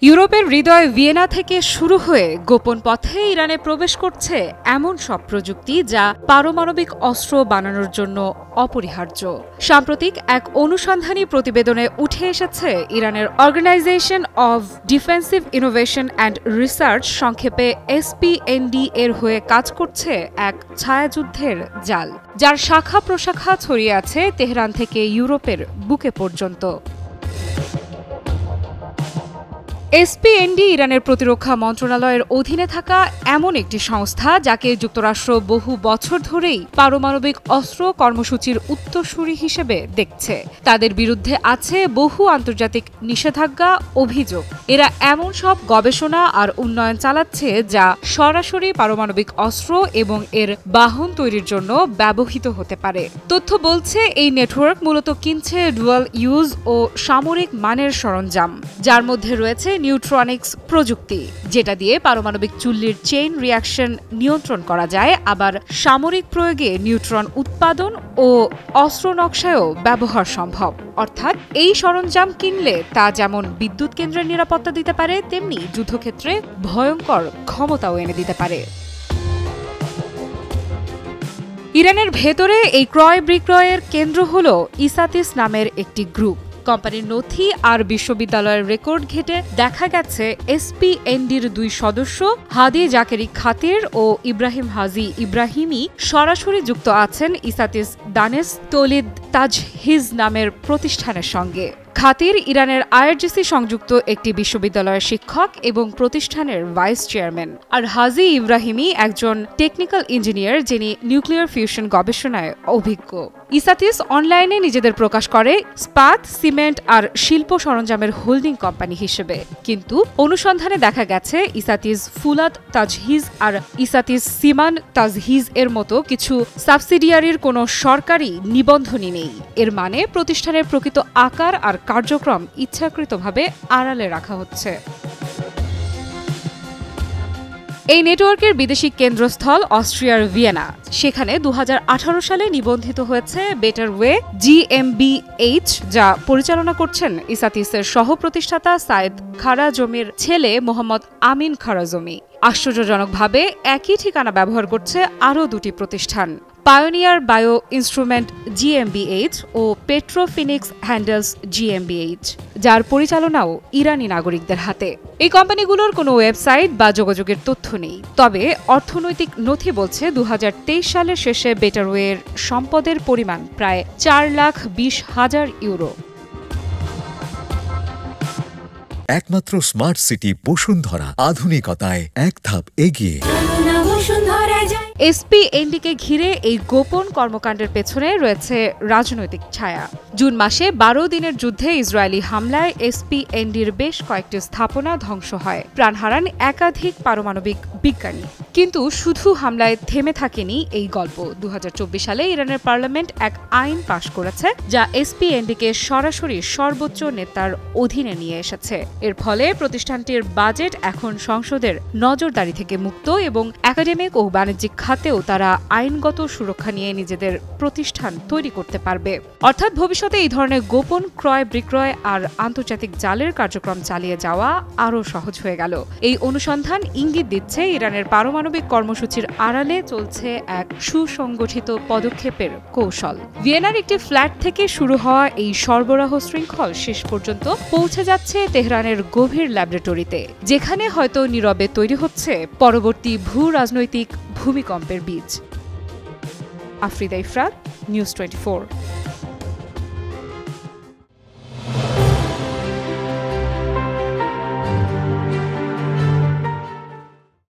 ইউরোপের হৃদয় ভিয়েনা থেকে শুরু হয়ে গোপন পথে ইরানে প্রবেশ করছে এমন সব প্রযুক্তি যা পারমাণবিক অস্ত্র বানানোর জন্য অপরিহার্য। সাম্প্রতিক এক অনুসন্ধানী প্রতিবেদনে উঠে এসেছে ইরানের organisation of defensive innovation and research সংক্ষেপে এসপিএনডি এর হয়ে কাজ করছে এক ছায়াযুদ্ধের জাল, যার শাখা প্রশাখা ছড়িয়ে আছে তেহরান থেকে ইউরোপের বুকে পর্যন্ত। এসপিএনডি ইরানের প্রতিরক্ষা মন্ত্রণালয়ের অধীনে থাকা এমন একটি সংস্থা যাকে যুক্তরাষ্ট্র বহু বছর ধরেই পারমাণবিক অস্ত্র কর্মসূচির উত্তরসূরি হিসেবে দেখছে। তাদের বিরুদ্ধে আছে বহু আন্তর্জাতিক নিষেধাজ্ঞা, অভিযোগ। এরা এমন সব গবেষণা আর উন্নয়ন চালাচ্ছে যা সরাসরি পারমাণবিক অস্ত্র এবং এর বাহন তৈরির জন্য ব্যবহৃত হতে পারে। তথ্য বলছে এই নেটওয়ার্ক মূলত কিনছে ডুয়াল ইউজ ও সামরিক মানের সরঞ্জাম, যার মধ্যে রয়েছে নিউট্রনিক্স প্রযুক্তি, যেটা দিয়ে পারমাণবিক চুল্লির চেইন রিঅ্যাকশন নিয়ন্ত্রণ করা যায়, আবার সামরিক প্রয়োগে নিউট্রন উৎপাদন ও অস্ত্র নকশায়ও ব্যবহার সম্ভব। অর্থাৎ এই সরঞ্জাম কিনলে তা যেমন বিদ্যুৎ কেন্দ্রের নিরাপত্তা দিতে পারে, তেমনি যুদ্ধক্ষেত্রে ভয়ঙ্কর ক্ষমতাও এনে দিতে পারে। ইরানের ভেতরে এই ক্রয় বিক্রয়ের কেন্দ্র হল ইসাতিস নামের একটি গ্রুপ। কোম্পানির নথি আর বিশ্ববিদ্যালয়ের রেকর্ড ঘেটে দেখা গেছে এসপিএনডির দুই সদস্য হাদি জাকেরি খাতির ও ইব্রাহিম হাজি ইব্রাহিমি সরাসরি যুক্ত আছেন ইসাতিস দানেস তলিদ তাজহিজ নামের প্রতিষ্ঠানের সঙ্গে। খাতির ইরানের আইআরজিসি সংযুক্ত একটি বিশ্ববিদ্যালয়ের শিক্ষক এবং প্রতিষ্ঠানের ভাইস চেয়ারম্যান, আর হাজি ইব্রাহিমি একজন টেকনিক্যাল ইঞ্জিনিয়ার যিনি নিউক্লিয়ার ফিউশন গবেষণায় অভিজ্ঞ। ইসাতিস অনলাইনে নিজেদের প্রকাশ করে ইস্পাত, সিমেন্ট আর শিল্প সরঞ্জামের হোল্ডিং কোম্পানি হিসেবে, কিন্তু অনুসন্ধানে দেখা গেছে ইসাতিস ফুলাত তাজহিজ আর ইসাতিস সিমান তাজহিজ এর মতো কিছু সাবসিডিয়ারির কোনো সরকারি নিবন্ধনই নেই। এর মানে প্রতিষ্ঠানের প্রকৃত আকার আর কার্যক্রম ইচ্ছাকৃতভাবে আড়ালে রাখা হচ্ছে। এই নেটওয়ার্কের বিদেশি কেন্দ্রস্থল অস্ট্রিয়ার ভিয়েনা। সেখানে 2018 সালে নিবন্ধিত হয়েছে বেটার ওয়ে জিএমবিএইচ, যা পরিচালনা করছেন ইসাতিসের সহ প্রতিষ্ঠাতা সায়েদ খারাজমির ছেলে মোহাম্মদ আমিন খারাজমি। আশ্চর্যজনকভাবে একই ঠিকানা ব্যবহার করছে আরও দুটি প্রতিষ্ঠান, পায়োনিয়ার বায়ো ইনস্ট্রুমেন্ট জিএমবিএইচ ও পেট্রোফিনিক্স হ্যান্ডেলস জিএমবিএইচ, যার পরিচালনাও ইরানি নাগরিকদের হাতে। এই কোম্পানিগুলোর কোনো ওয়েবসাইট বা যোগাযোগের তথ্য নেই, তবে অর্থনৈতিক নথি বলছে 2023 সালের শেষে বেটারওয়ের সম্পদের পরিমাণ প্রায় 4,20,000 ইউরো। একমাত্র স্মার্ট সিটি বসুন্ধরা, আধুনিকতায় এক ধাপ এগিয়ে। এসপিএনডিকে ঘিরে এই গোপন কর্মকাণ্ডের পেছনে রয়েছে রাজনৈতিক ছায়া। জুন মাসে 12 দিনের যুদ্ধে ইসরায়েলি হামলায় এসপিএনডির বেশ কয়েকটি স্থাপনা ধ্বংস হয়, প্রাণ হারান একাধিক পারমাণবিক বিজ্ঞানী। কিন্তু শুধু হামলায় থেমে থাকেনি এই গল্প। 2024 সালে ইরানের পার্লামেন্ট এক আইন পাশ করেছে যা এসপিএনডিকে সরাসরি সর্বোচ্চ নেতার অধীনে নিয়ে এসেছে। এর ফলে প্রতিষ্ঠানটির বাজেট এখন সংসদের নজরদারি থেকে মুক্ত এবং একাডেমিক ও বাণিজ্যিক খাতেও তারা আইনগত সুরক্ষা নিয়ে নিজেদের প্রতিষ্ঠান তৈরি করতে পারবে। অর্থাৎ ভবিষ্যতে এই ধরনের গোপন ক্রয় বিক্রয় আর আন্তর্জাতিক জালের কার্যক্রম চালিয়ে যাওয়া আরও সহজ হয়ে গেল। এই অনুসন্ধান ইঙ্গিত দিচ্ছে ইরানের পারমাণবিক কর্মসূচির আড়ালে চলছে এক সুসংগঠিত পদক্ষেপের কৌশল। ভিয়েনার একটি ফ্ল্যাট থেকে শুরু হওয়া এই সরবরাহ শৃঙ্খল শেষ পর্যন্ত পৌঁছে যাচ্ছে তেহরানের গভীর ল্যাবরেটরিতে, যেখানে হয়তো নীরবে তৈরি হচ্ছে পরবর্তী ভূ রাজনৈতিক ভূমিকম্পের বীজ। আফরিদা ইফরাত, নিউজ 24।